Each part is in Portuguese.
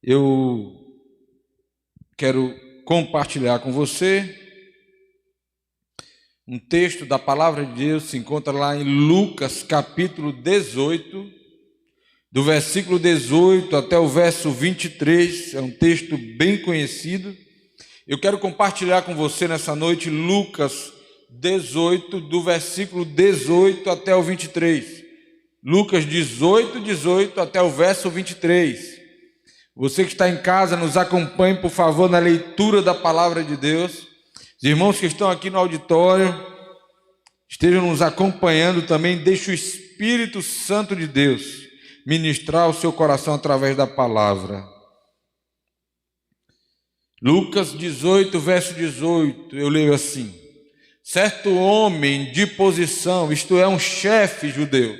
Eu quero compartilhar com você um texto da palavra de Deus, se encontra lá em Lucas capítulo 18, do versículo 18 até o verso 23, é um texto bem conhecido. Eu quero compartilhar com você nessa noite Lucas 18, do versículo 18 até o 23. Lucas 18 até o verso 23. Você que está em casa, nos acompanhe, por favor, na leitura da palavra de Deus. Os irmãos que estão aqui no auditório, estejam nos acompanhando também. Deixe o Espírito Santo de Deus ministrar o seu coração através da palavra. Lucas 18, verso 18, eu leio assim: certo homem de posição, isto é, um chefe judeu,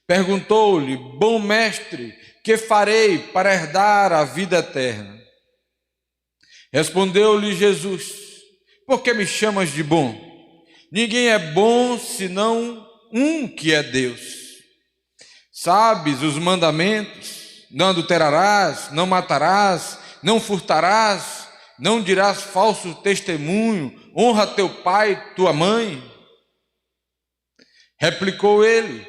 perguntou-lhe: bom mestre, que farei para herdar a vida eterna? Respondeu-lhe Jesus: por que me chamas de bom? Ninguém é bom senão um, que é Deus. Sabes os mandamentos: não adulterarás, não matarás, não furtarás, não dirás falso testemunho, honra teu pai e tua mãe. Replicou ele: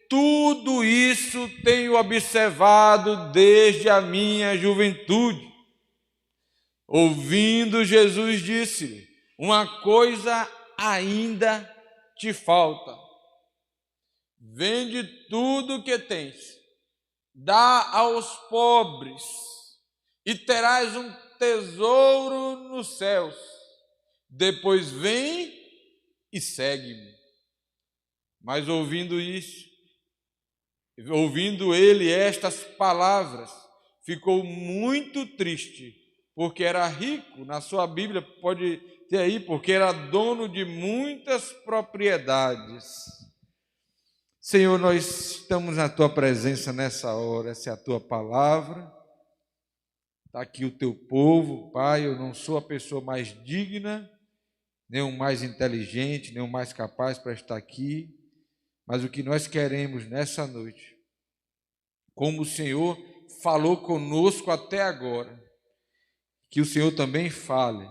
tudo isso tenho observado desde a minha juventude. Ouvindo, Jesus disse-lhe: uma coisa ainda te falta. Vende tudo o que tens, dá aos pobres, e terás um tesouro nos céus. Depois vem e segue-me. Mas ouvindo ele estas palavras, ficou muito triste, porque era rico. Na sua Bíblia pode ter aí, porque era dono de muitas propriedades. Senhor, nós estamos na tua presença nessa hora, essa é a tua palavra. Está aqui o teu povo, Pai. Eu não sou a pessoa mais digna, nem o mais inteligente, nem o mais capaz para estar aqui, mas o que nós queremos nessa noite, como o Senhor falou conosco até agora, que o Senhor também fale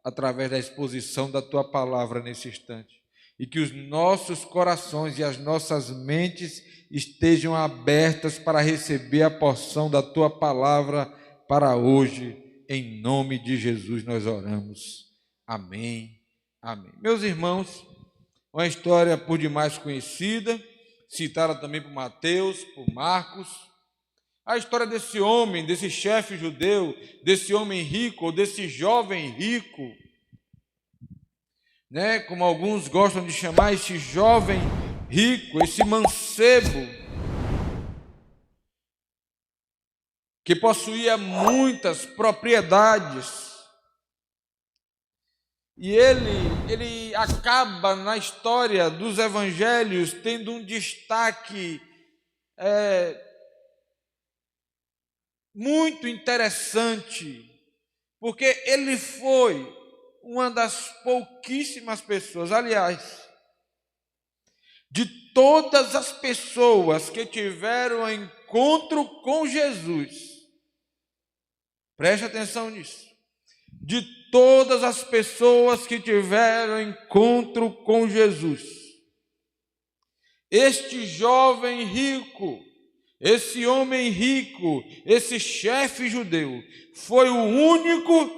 através da exposição da tua palavra nesse instante, e que os nossos corações e as nossas mentes estejam abertas para receber a porção da tua palavra para hoje. Em nome de Jesus nós oramos. Amém, amém. Meus irmãos, uma história por demais conhecida, citada também por Mateus, por Marcos, a história desse homem, desse chefe judeu, desse homem rico, ou desse jovem rico, né? Como alguns gostam de chamar esse jovem rico, esse mancebo, que possuía muitas propriedades. E ele acaba na história dos evangelhos tendo um destaque muito interessante, porque ele foi uma das pouquíssimas pessoas, aliás, de todas as pessoas que tiveram encontro com Jesus, preste atenção nisso, de todas as pessoas que tiveram encontro com Jesus, este jovem rico, esse homem rico, esse chefe judeu, foi o único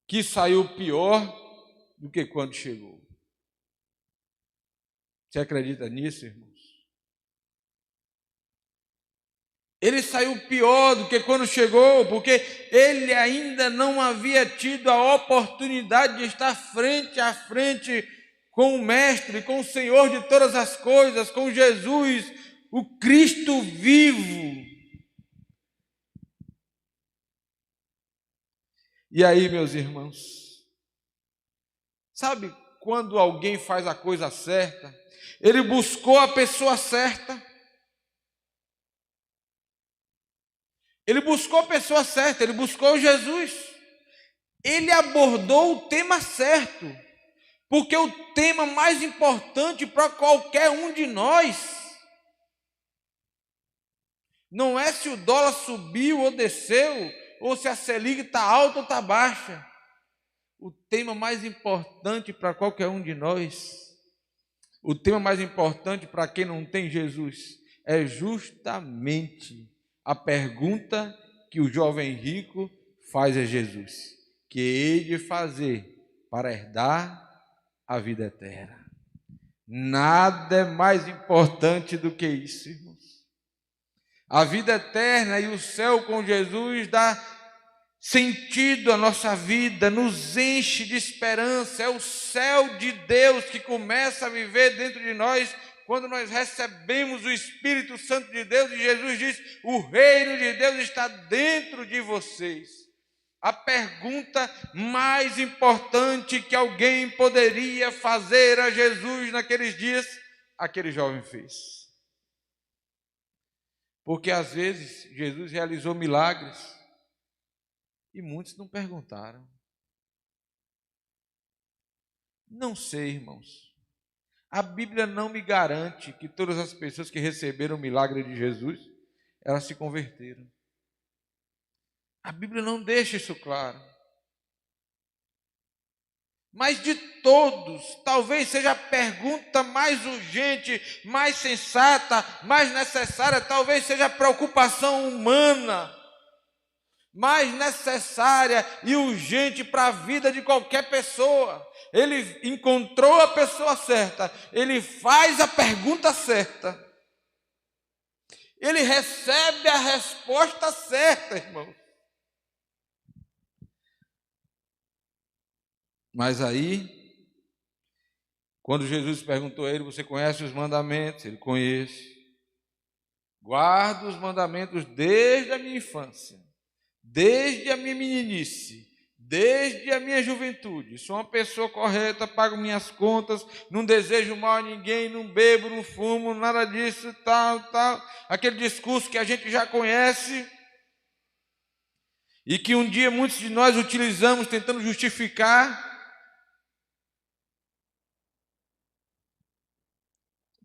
que saiu pior do que quando chegou. Você acredita nisso, irmãos? Ele saiu pior do que quando chegou, porque ele ainda não havia tido a oportunidade de estar frente a frente com o Mestre, com o Senhor de todas as coisas, com Jesus, o Cristo vivo. E aí, meus irmãos, sabe quando alguém faz a coisa certa? Ele buscou a pessoa certa. Ele buscou a pessoa certa, ele buscou Jesus. Ele abordou o tema certo, porque o tema mais importante para qualquer um de nós Não é se o dólar subiu ou desceu, ou se a Selic está alta ou está baixa. O tema mais importante para qualquer um de nós, o tema mais importante para quem não tem Jesus, é justamente a pergunta que o jovem rico faz a Jesus: que hei de fazer para herdar a vida eterna? Nada é mais importante do que isso, irmãos. A vida eterna e o céu com Jesus dá sentido à nossa vida, nos enche de esperança. É o céu de Deus que começa a viver dentro de nós quando nós recebemos o Espírito Santo de Deus, e Jesus diz: o reino de Deus está dentro de vocês. A pergunta mais importante que alguém poderia fazer a Jesus naqueles dias, aquele jovem fez. Porque às vezes Jesus realizou milagres e muitos não perguntaram. Não sei, irmãos. A Bíblia não me garante que todas as pessoas que receberam o milagre de Jesus, elas se converteram. A Bíblia não deixa isso claro. Mas de todos, talvez seja a pergunta mais urgente, mais sensata, mais necessária, talvez seja a preocupação humana mais necessária e urgente para a vida de qualquer pessoa. Ele encontrou a pessoa certa, ele faz a pergunta certa, ele recebe a resposta certa, irmão. Mas aí, quando Jesus perguntou a ele: você conhece os mandamentos? Ele: conhece. Guardo os mandamentos desde a minha infância, desde a minha meninice, desde a minha juventude. Sou uma pessoa correta, pago minhas contas, não desejo mal a ninguém, não bebo, não fumo, nada disso, tal. Aquele discurso que a gente já conhece e que um dia muitos de nós utilizamos tentando justificar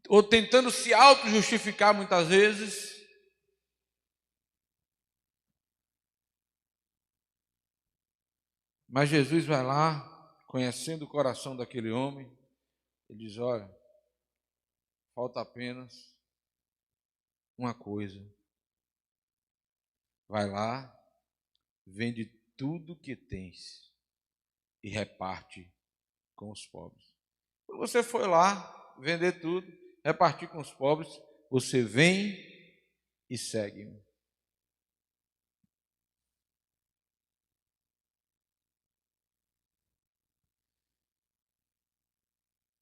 ou tentando se auto-justificar muitas vezes. Mas Jesus vai lá, conhecendo o coração daquele homem, ele diz: olha, falta apenas uma coisa. Vai lá, vende tudo que tens e reparte com os pobres. Quando você foi lá vender tudo, repartir com os pobres, você vem e segue-me.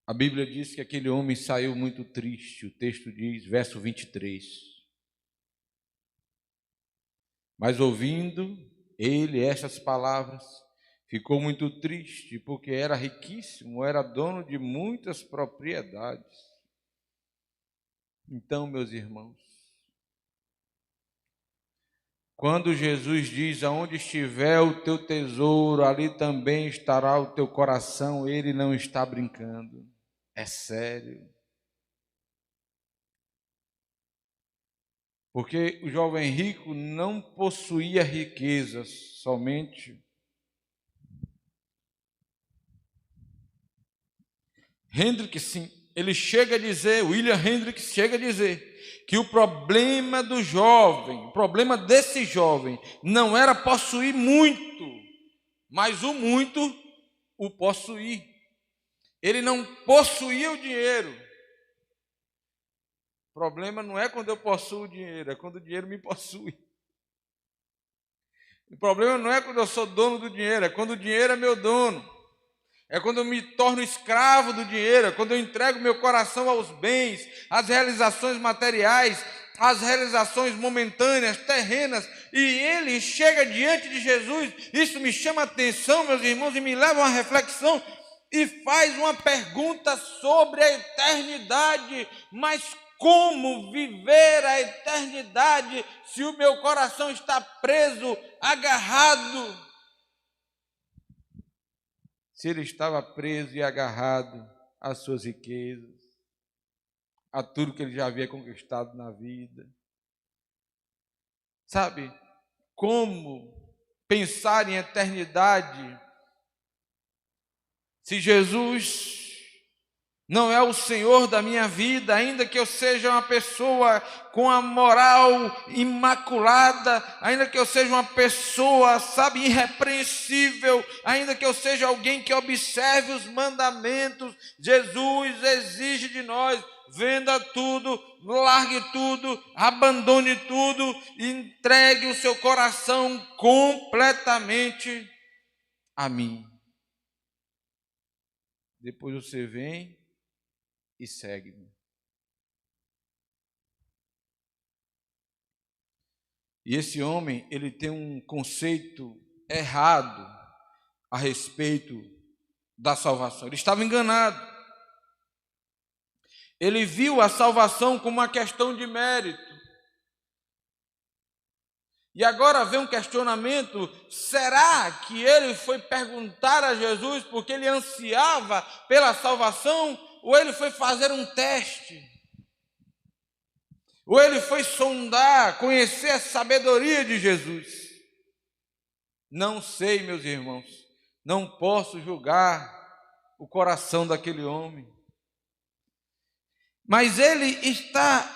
A Bíblia diz que aquele homem saiu muito triste. O texto diz, verso 23. Mas ouvindo ele estas palavras, ficou muito triste, porque era riquíssimo, era dono de muitas propriedades. Então, meus irmãos, quando Jesus diz: aonde estiver o teu tesouro, ali também estará o teu coração, ele não está brincando. É sério. Porque o jovem rico não possuía riquezas somente. Hendrickson, ele chega a dizer, William Hendrickson chega a dizer, que o problema do jovem, o problema desse jovem, não era possuir muito, mas o muito o possuir. Ele não possuía o dinheiro. O problema não é quando eu possuo o dinheiro, é quando o dinheiro me possui. O problema não é quando eu sou dono do dinheiro, é quando o dinheiro é meu dono. É quando eu me torno escravo do dinheiro, é quando eu entrego meu coração aos bens, às realizações materiais, às realizações momentâneas, terrenas, e ele chega diante de Jesus. Isso me chama a atenção, meus irmãos, e me leva a uma reflexão, e faz uma pergunta sobre a eternidade. Mas como viver a eternidade se o meu coração está preso, agarrado? Se ele estava preso e agarrado às suas riquezas, a tudo que ele já havia conquistado na vida. sabe, como pensar em eternidade se Jesus não é o Senhor da minha vida, ainda que eu seja uma pessoa com a moral imaculada, ainda que eu seja uma pessoa, sabe, irrepreensível, ainda que eu seja alguém que observe os mandamentos, Jesus exige de nós: venda tudo, largue tudo, abandone tudo, entregue o seu coração completamente a mim. Depois você vem e segue-me. E esse homem, ele tem um conceito errado a respeito da salvação. Ele estava enganado. Ele viu a salvação como uma questão de mérito. E agora vem um questionamento: será que ele foi perguntar a Jesus porque ele ansiava pela salvação? Ou ele foi fazer um teste? Ou ele foi sondar, conhecer a sabedoria de Jesus? Não sei, meus irmãos. Não posso julgar o coração daquele homem. Mas ele está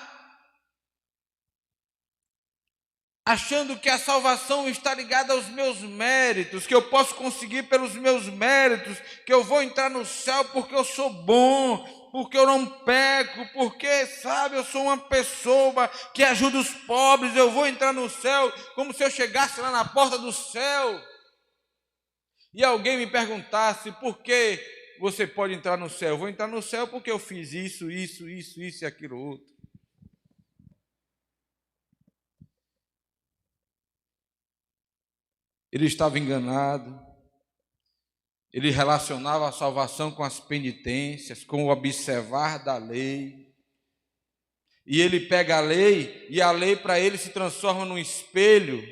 achando que a salvação está ligada aos meus méritos, que eu posso conseguir pelos meus méritos, que eu vou entrar no céu porque eu sou bom, porque eu não peco, porque, sabe, eu sou uma pessoa que ajuda os pobres, eu vou entrar no céu, como se eu chegasse lá na porta do céu e alguém me perguntasse: por que você pode entrar no céu? Eu vou entrar no céu porque eu fiz isso e aquilo outro. Ele estava enganado. Ele relacionava a salvação com as penitências, com o observar da lei. E ele pega a lei, e a lei para ele se transforma num espelho.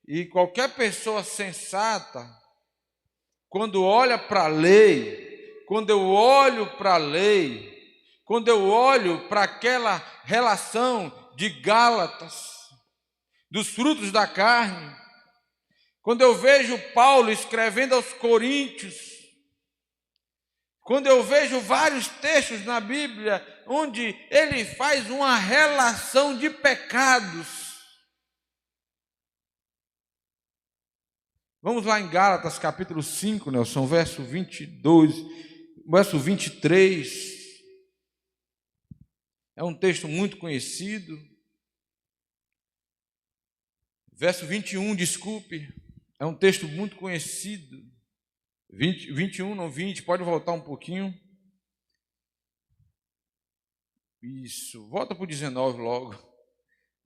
E qualquer pessoa sensata, quando olha para a lei, quando eu olho para a lei, quando eu olho para aquela relação de Gálatas, dos frutos da carne, quando eu vejo Paulo escrevendo aos Coríntios, quando eu vejo vários textos na Bíblia onde ele faz uma relação de pecados. Vamos lá em Gálatas capítulo 5, Nelson, verso 22, verso 23. É um texto muito conhecido. Verso 21, desculpe. É um texto muito conhecido. 21, não 20, pode voltar um pouquinho. Isso, volta para o 19 logo.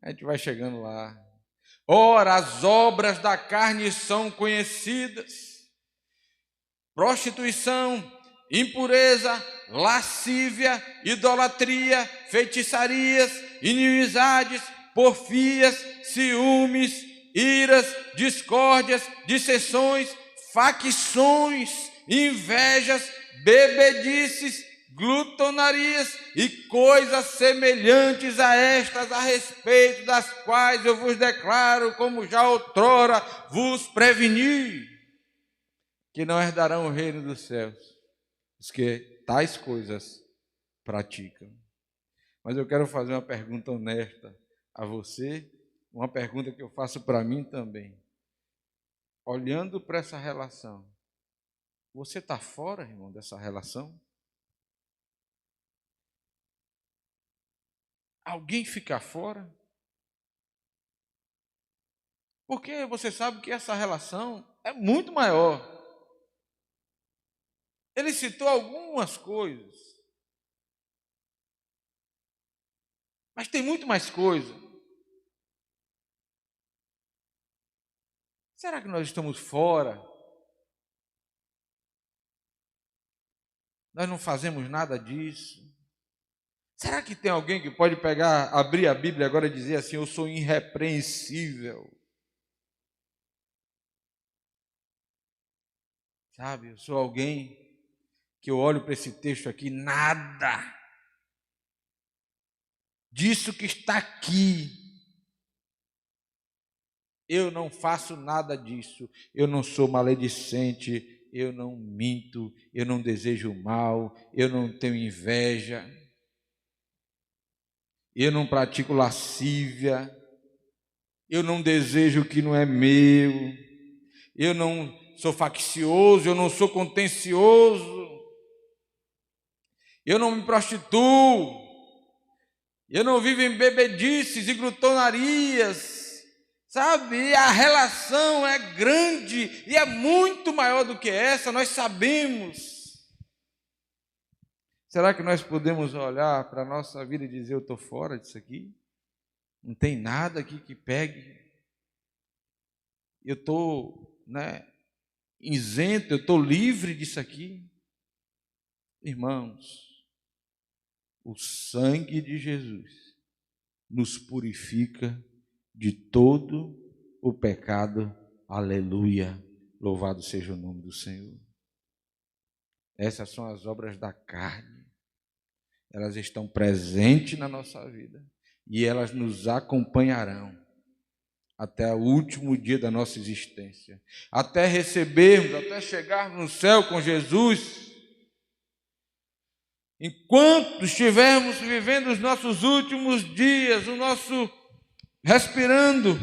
A gente vai chegando lá. Ora, as obras da carne são conhecidas: prostituição, impureza, lascívia, idolatria, feitiçarias, inimizades, porfias, ciúmes, iras, discórdias, dissensões, facções, invejas, bebedices, glutonarias e coisas semelhantes a estas, a respeito das quais eu vos declaro, como já outrora vos preveni, que não herdarão o reino dos céus os que tais coisas praticam. Mas eu quero fazer uma pergunta honesta a você, uma pergunta que eu faço para mim também. Olhando para essa relação, você está fora, irmão, dessa relação? Alguém fica fora? Porque você sabe que essa relação é muito maior. Ele citou algumas coisas, mas tem muito mais coisa. Será que nós estamos fora? Nós não fazemos nada disso? Será que tem alguém que pode pegar, abrir a Bíblia agora e dizer assim: eu sou irrepreensível? Sabe, eu sou alguém que eu olho para esse texto aqui, nada disso que está aqui Eu não faço nada disso. Eu não sou maledicente. Eu não minto. Eu não desejo mal. Eu não tenho inveja. Eu não pratico lascívia. Eu não desejo o que não é meu. Eu não sou faccioso. Eu não sou contencioso. Eu não me prostituo. Eu não vivo em bebedices e glutonarias. Sabe, a relação é grande e é muito maior do que essa, nós sabemos. Será que nós podemos olhar para a nossa vida e dizer, eu estou fora disso aqui? Não tem nada aqui que pegue. Eu estou, isento, eu estou livre disso aqui. Irmãos, o sangue de Jesus nos purifica de todo o pecado. Aleluia, louvado seja o nome do Senhor. Essas são as obras da carne. Elas estão presentes na nossa vida e elas nos acompanharão até o último dia da nossa existência, até recebermos, até chegarmos no céu com Jesus. Enquanto estivermos vivendo os nossos últimos dias, o nosso respirando,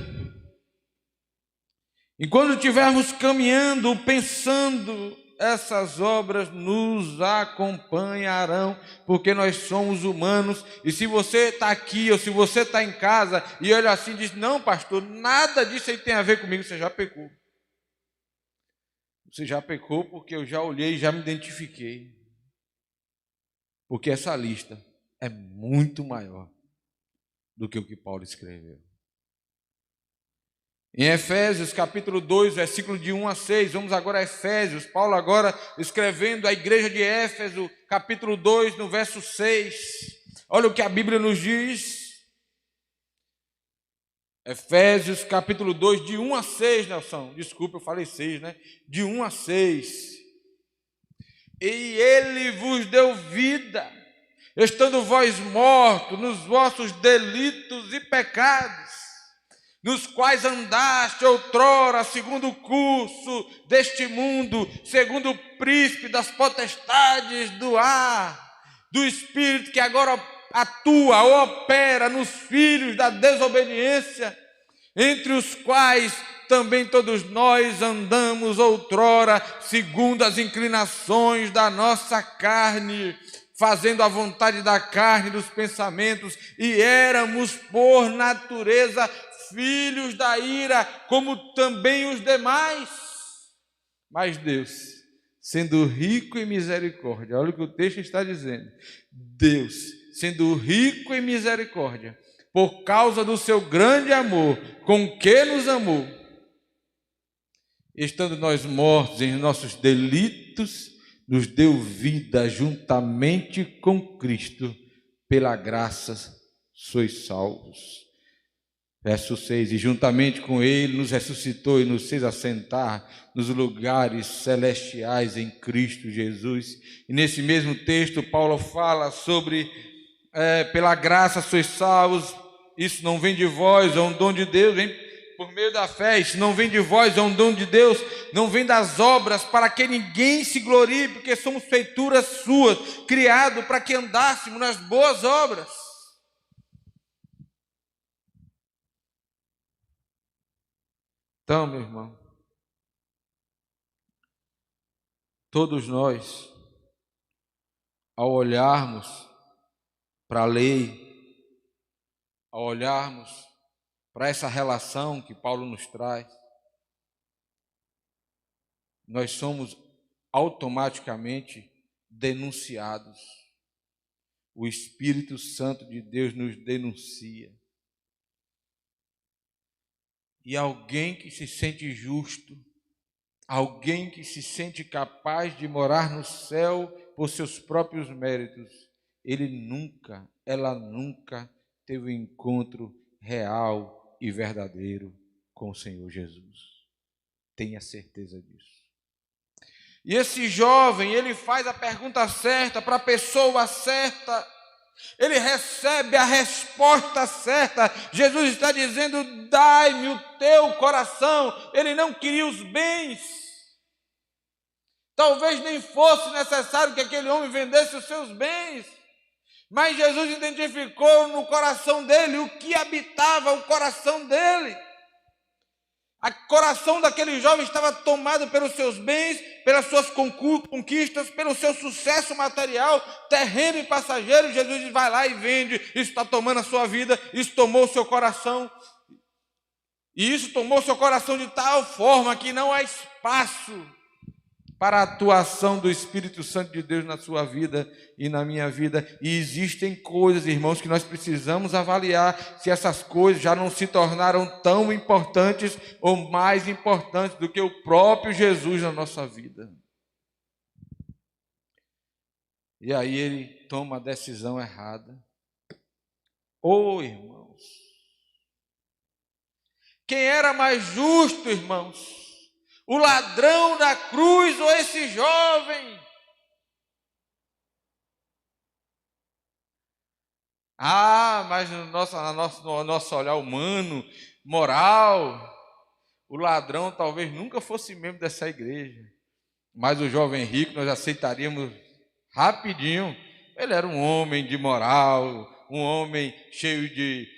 enquanto estivermos caminhando, pensando, essas obras nos acompanharão, porque nós somos humanos. E se você está aqui, ou se você está em casa, e olha assim e diz, não pastor, nada disso aí tem a ver comigo, você já pecou. Você já pecou porque eu já olhei e já me identifiquei. Porque essa lista é muito maior do que o que Paulo escreveu. Em Efésios capítulo 2, versículo de 1 a 6, vamos agora a Efésios, Paulo agora escrevendo à igreja de Éfeso, capítulo 2, no verso 6, olha o que a Bíblia nos diz, Efésios capítulo 2, de 1 a 6, Nelson, desculpa, eu falei 6, de 1 a 6, e ele vos deu vida, estando vós mortos nos vossos delitos e pecados, nos quais andaste outrora, segundo o curso deste mundo, segundo o príncipe das potestades do ar, do espírito que agora atua ou opera nos filhos da desobediência, entre os quais também todos nós andamos outrora, segundo as inclinações da nossa carne, fazendo a vontade da carne e dos pensamentos, e éramos por natureza filhos da ira, como também os demais. Mas Deus, sendo rico em misericórdia, olha o que o texto está dizendo, Deus, sendo rico em misericórdia, por causa do seu grande amor, com que nos amou, estando nós mortos em nossos delitos, nos deu vida juntamente com Cristo, pela graça sois salvos. Verso 6, e juntamente com ele nos ressuscitou e nos fez assentar nos lugares celestiais em Cristo Jesus. E nesse mesmo texto Paulo fala sobre, pela graça sois salvos, isso não vem de vós, é um dom de Deus, vem por meio da fé, isso não vem de vós, é um dom de Deus, não vem das obras, para que ninguém se glorie, porque somos feituras suas, criados para que andássemos nas boas obras. Então, meu irmão, todos nós, ao olharmos para a lei, ao olharmos para essa relação que Paulo nos traz, nós somos automaticamente denunciados. O Espírito Santo de Deus nos denuncia. E alguém que se sente justo, alguém que se sente capaz de morar no céu por seus próprios méritos, ela nunca teve um encontro real e verdadeiro com o Senhor Jesus. Tenha certeza disso. E esse jovem, ele faz a pergunta certa para a pessoa certa. Ele recebe a resposta certa. Jesus está dizendo: dai-me o teu coração. Ele não queria os bens. Talvez nem fosse necessário que aquele homem vendesse os seus bens, mas Jesus identificou no coração dele o que habitava o coração dele. O coração daquele jovem estava tomado pelos seus bens, pelas suas conquistas, pelo seu sucesso material, terreno e passageiro. Jesus vai lá e vende. Isso está tomando a sua vida, isso tomou o seu coração. E isso tomou o seu coração de tal forma que não há espaço para a atuação do Espírito Santo de Deus na sua vida e na minha vida. E existem coisas, irmãos, que nós precisamos avaliar se essas coisas já não se tornaram tão importantes ou mais importantes do que o próprio Jesus na nossa vida. E aí ele toma a decisão errada. Irmãos, quem era mais justo, irmãos? O ladrão da cruz ou esse jovem? Mas no nosso olhar humano, moral, o ladrão talvez nunca fosse membro dessa igreja. Mas o jovem rico nós aceitaríamos rapidinho. Ele era um homem de moral, um homem cheio de,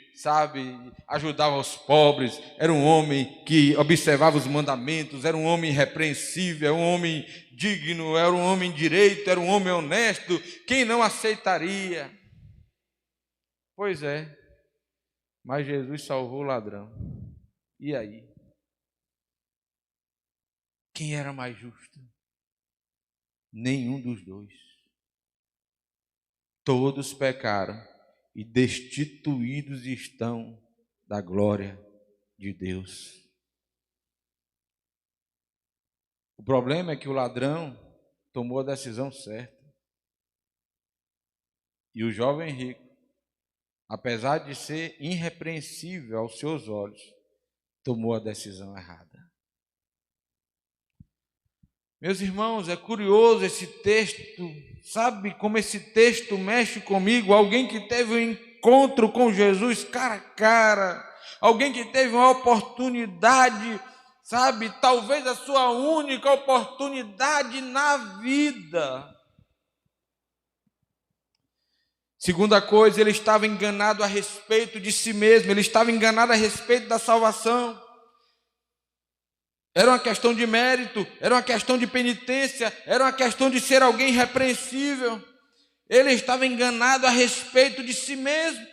ajudava os pobres, era um homem que observava os mandamentos, era um homem irrepreensível, era um homem digno, era um homem direito, era um homem honesto. Quem não aceitaria? Pois é, mas Jesus salvou o ladrão. E aí? Quem era mais justo? Nenhum dos dois. Todos pecaram e destituídos estão da glória de Deus. O problema é que o ladrão tomou a decisão certa. E o jovem rico, apesar de ser irrepreensível aos seus olhos, tomou a decisão errada. Meus irmãos, é curioso esse texto. Sabe como esse texto mexe comigo? Alguém que teve um encontro com Jesus cara a cara, alguém que teve uma oportunidade, talvez a sua única oportunidade na vida. Segunda coisa, ele estava enganado a respeito de si mesmo, ele estava enganado a respeito da salvação. Era uma questão de mérito, era uma questão de penitência, era uma questão de ser alguém irrepreensível. Ele estava enganado a respeito de si mesmo.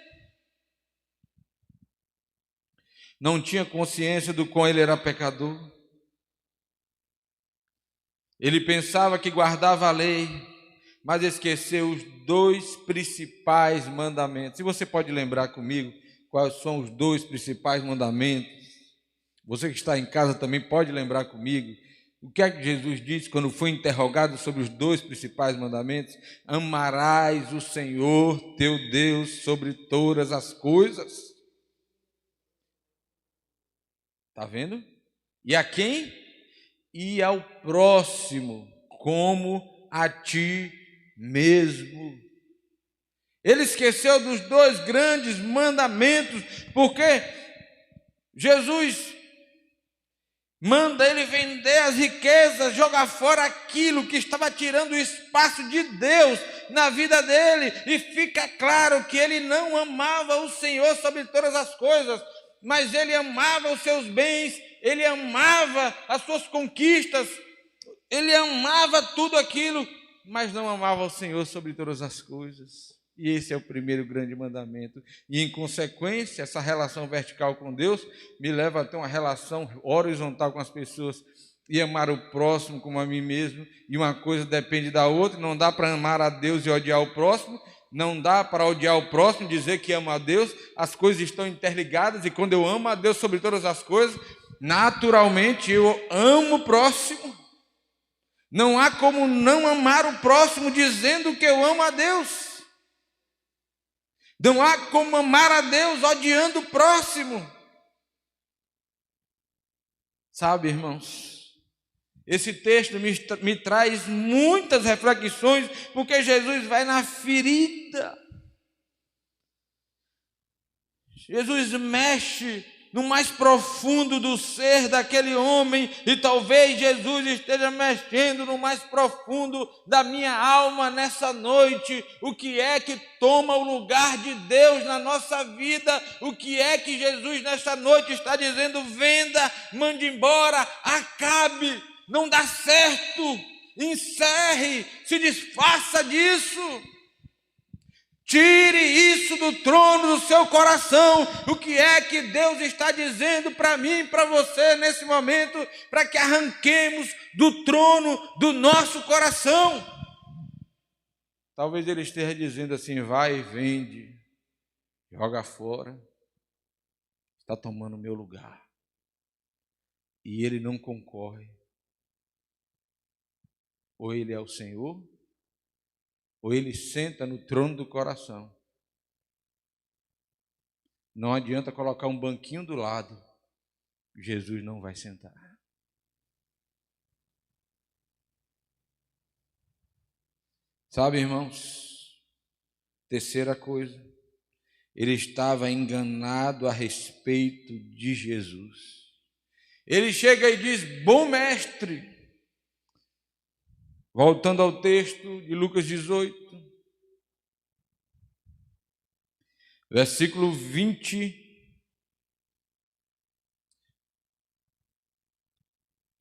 Não tinha consciência do quão ele era pecador. Ele pensava que guardava a lei, mas esqueceu os dois principais mandamentos. E você pode lembrar comigo quais são os dois principais mandamentos? Você que está em casa também pode lembrar comigo o que é que Jesus disse quando foi interrogado sobre os dois principais mandamentos? Amarás o Senhor teu Deus sobre todas as coisas. Está vendo? E a quem? E ao próximo, como a ti mesmo. Ele esqueceu dos dois grandes mandamentos, porque Jesus manda ele vender as riquezas, jogar fora aquilo que estava tirando o espaço de Deus na vida dele. E fica claro que ele não amava o Senhor sobre todas as coisas, mas ele amava os seus bens, ele amava as suas conquistas, ele amava tudo aquilo, mas não amava o Senhor sobre todas as coisas. E esse é o primeiro grande mandamento. E, em consequência, essa relação vertical com Deus me leva a ter uma relação horizontal com as pessoas e amar o próximo como a mim mesmo. E uma coisa depende da outra. Não dá para amar a Deus e odiar o próximo. Não dá para odiar o próximo e dizer que ama a Deus. As coisas estão interligadas. E quando eu amo a Deus sobre todas as coisas, naturalmente eu amo o próximo. Não há como não amar o próximo dizendo que eu amo a Deus. Não há como amar a Deus odiando o próximo. Sabe, irmãos, esse texto me traz muitas reflexões, porque Jesus vai na ferida. Jesus mexe no mais profundo do ser daquele homem, e talvez Jesus esteja mexendo no mais profundo da minha alma nessa noite. O que é que toma o lugar de Deus na nossa vida? O que é que Jesus nessa noite está dizendo? Venda, mande embora, acabe, não dá certo, encerre, se desfaça disso. Tire isso do trono do seu coração. O que é que Deus está dizendo para mim e para você nesse momento, para que arranquemos do trono do nosso coração? Talvez Ele esteja dizendo assim: vai e vende, joga fora, está tomando o meu lugar. E Ele não concorre. Ou Ele é o Senhor, ou Ele senta no trono do coração. Não adianta colocar um banquinho do lado, Jesus não vai sentar. Sabe, irmãos, terceira coisa, ele estava enganado a respeito de Jesus. Ele chega e diz: bom mestre. Voltando ao texto de Lucas 18, versículo 20,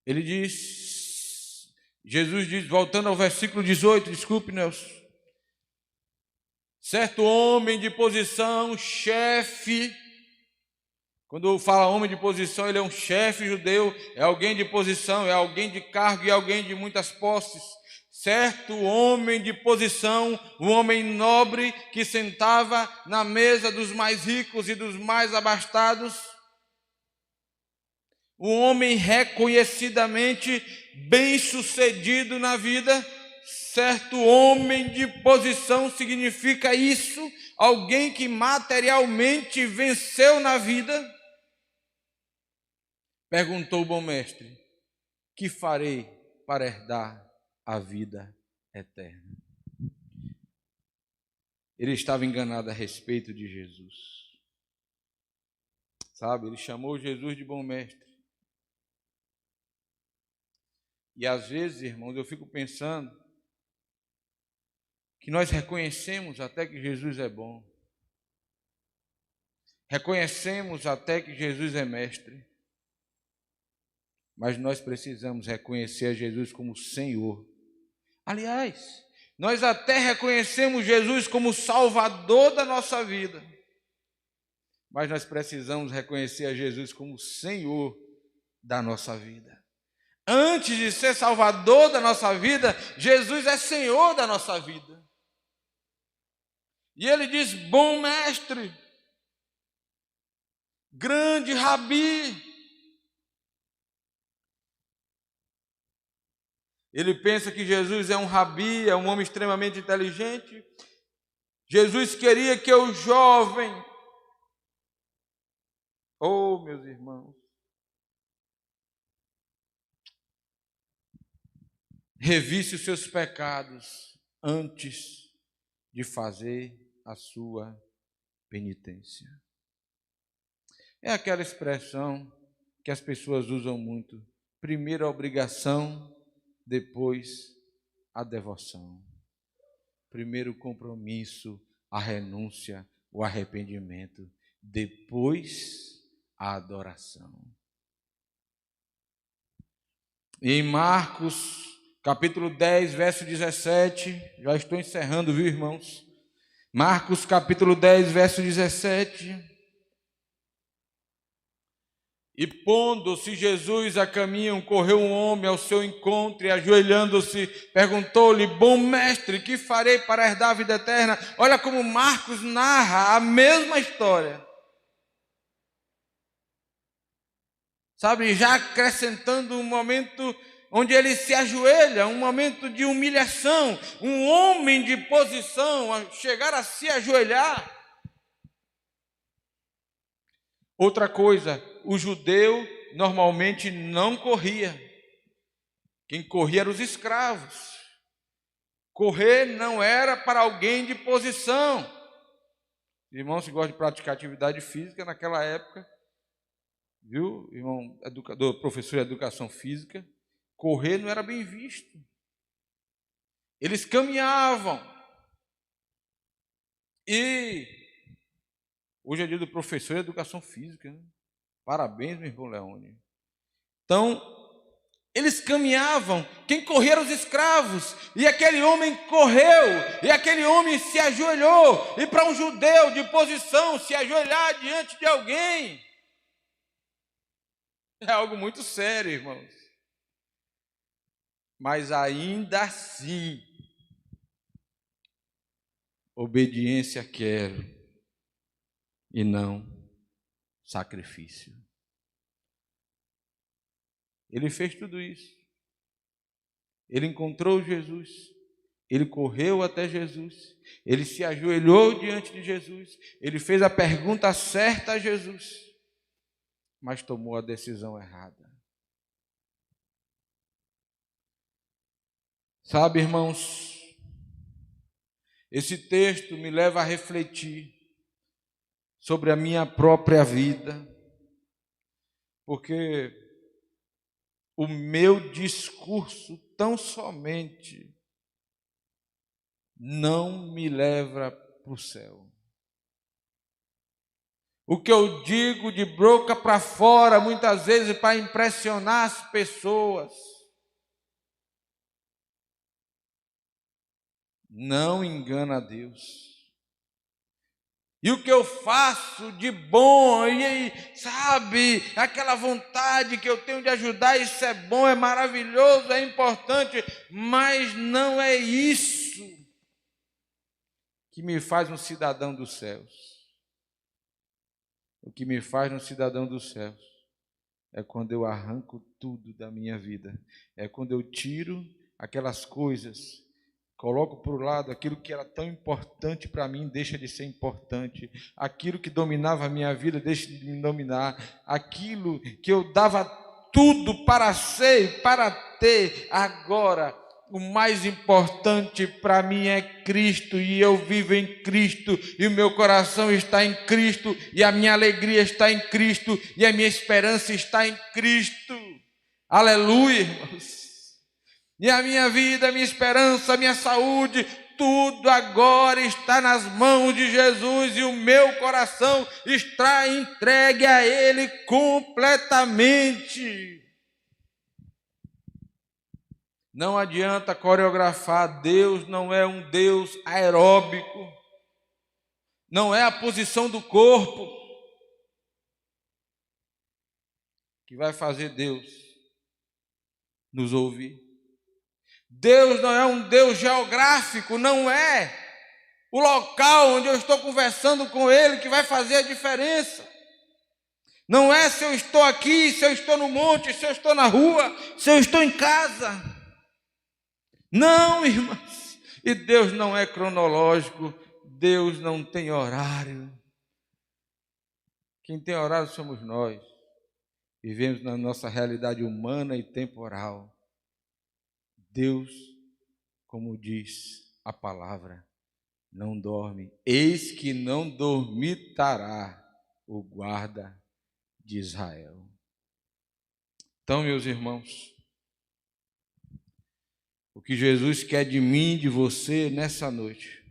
ele diz, Jesus diz, voltando ao versículo 18, desculpe, Nelson, certo homem de posição, chefe, quando fala homem de posição, ele é um chefe judeu, é alguém de posição, é alguém de cargo e alguém de muitas posses. Certo homem de posição, um homem nobre que sentava na mesa dos mais ricos e dos mais abastados, um homem reconhecidamente bem-sucedido na vida. Certo homem de posição significa isso, alguém que materialmente venceu na vida. Perguntou o bom mestre: que farei para herdar a vida eterna? Ele estava enganado a respeito de Jesus. Sabe, ele chamou Jesus de bom mestre. E às vezes, irmãos, eu fico pensando que nós reconhecemos até que Jesus é bom. Reconhecemos até que Jesus é mestre. Mas nós precisamos reconhecer a Jesus como Senhor. Aliás, nós até reconhecemos Jesus como Salvador da nossa vida, mas nós precisamos reconhecer a Jesus como Senhor da nossa vida. Antes de ser Salvador da nossa vida, Jesus é Senhor da nossa vida. E ele diz: bom mestre, grande rabi. Ele pensa que Jesus é um rabi, é um homem extremamente inteligente. Jesus queria que o jovem, meus irmãos, revisse os seus pecados antes de fazer a sua penitência. É aquela expressão que as pessoas usam muito: primeiro a obrigação, depois a devoção. Primeiro o compromisso, a renúncia, o arrependimento, depois a adoração. E em Marcos, capítulo 10, verso 17, já estou encerrando, viu, irmãos? Marcos, capítulo 10, verso 17. E pondo-se Jesus a caminho, correu um homem ao seu encontro e, ajoelhando-se, perguntou-lhe: bom mestre, que farei para herdar a vida eterna? Olha como Marcos narra a mesma história. Sabe, já acrescentando um momento onde ele se ajoelha, um momento de humilhação, um homem de posição a chegar a se ajoelhar. Outra coisa, o judeu normalmente não corria. Quem corria eram os. Correr não era para alguém de posição. Irmãos que gostam de praticar atividade física, naquela época, viu, irmão educador, professor de educação física, correr não era bem visto. Eles caminhavam. E hoje é dia do professor de educação física, né? Parabéns, meu irmão Leone. Então, eles caminhavam, quem corria eram os escravos, e aquele homem correu, e aquele homem se ajoelhou, e para um judeu de posição, se ajoelhar diante de alguém, é algo muito sério, irmãos. Mas ainda assim, obediência quero, e não sacrifício. Ele fez tudo isso. Ele encontrou Jesus, ele correu até Jesus, ele se ajoelhou diante de Jesus, ele fez a pergunta certa a Jesus, mas tomou a decisão errada. Sabe, irmãos, esse texto me leva a refletir sobre a minha própria vida, porque o meu discurso tão somente não me leva para o céu. O que eu digo de boca para fora, muitas vezes para impressionar as pessoas, não engana a Deus. E o que eu faço de bom, sabe, aquela vontade que eu tenho de ajudar, isso é bom, é maravilhoso, é importante, mas não é isso que me faz um cidadão dos céus. O que me faz um cidadão dos céus é quando eu arranco tudo da minha vida, é quando eu tiro aquelas coisas, coloco para o lado aquilo que era tão importante para mim, deixa de ser importante. Aquilo que dominava a minha vida, deixa de me dominar. Aquilo que eu dava tudo para ser e para ter, agora o mais importante para mim é Cristo, e eu vivo em Cristo, e o meu coração está em Cristo, e a minha alegria está em Cristo, e a minha esperança está em Cristo. Aleluia, irmãos. E a minha vida, a minha esperança, a minha saúde, tudo agora está nas mãos de Jesus, e o meu coração está entregue a Ele completamente. Não adianta coreografar, Deus não é um Deus aeróbico, não é a posição do corpo que vai fazer Deus nos ouvir. Deus não é um Deus geográfico, não é o local onde eu estou conversando com Ele que vai fazer a diferença. Não é se eu estou aqui, se eu estou no monte, se eu estou na rua, se eu estou em casa. Não, irmãos. E Deus não é cronológico, Deus não tem horário. Quem tem horário somos nós. Vivemos na nossa realidade humana e temporal. Deus, como diz a palavra, não dorme. Eis que não dormitará o guarda de Israel. Então, meus irmãos, o que Jesus quer de mim, de você, nessa noite,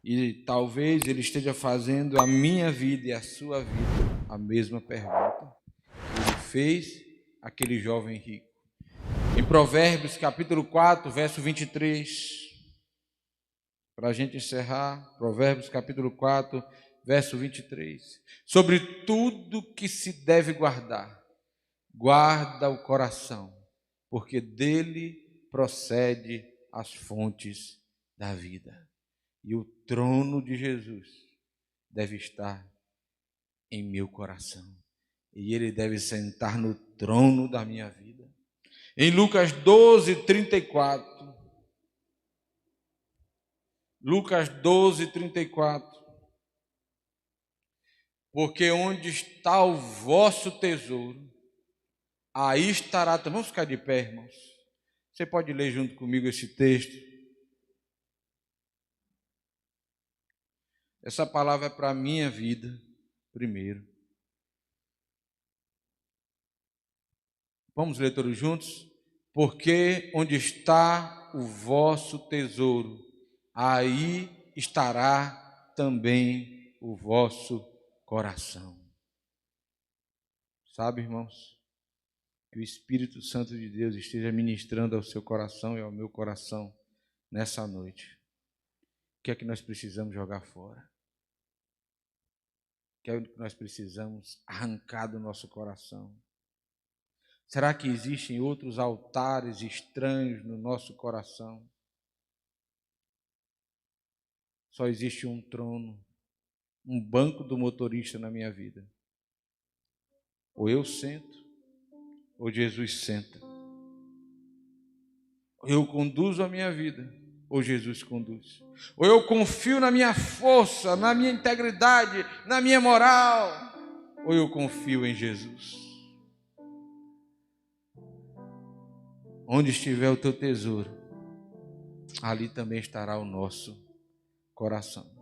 e talvez Ele esteja fazendo a minha vida e a sua vida a mesma pergunta que Ele fez àquele jovem rico. Em Provérbios, capítulo 4, verso 23, para a gente encerrar, Provérbios, capítulo 4, verso 23. Sobre tudo que se deve guardar, guarda o coração, porque dele procede as fontes da vida. E o trono de Jesus deve estar em meu coração, e ele deve sentar no trono da minha vida. Em Lucas 12, 34. Lucas 12, 34. Porque onde está o vosso tesouro, aí estará. Vamos ficar de pé, irmãos. Você pode ler junto comigo esse texto. Essa palavra é para a minha vida primeiro. Vamos ler todos juntos? Porque onde está o vosso tesouro, aí estará também o vosso coração. Sabe, irmãos, que o Espírito Santo de Deus esteja ministrando ao seu coração e ao meu coração nessa noite. O que é que nós precisamos jogar fora? O que é que nós precisamos arrancar do nosso coração? Será que existem outros altares estranhos no nosso coração? Só existe um trono, um banco do motorista na minha vida. Ou eu sento, ou Jesus senta. Ou eu conduzo a minha vida, ou Jesus conduz. Ou eu confio na minha força, na minha integridade, na minha moral, ou eu confio em Jesus. Onde estiver o teu tesouro, ali também estará o nosso coração.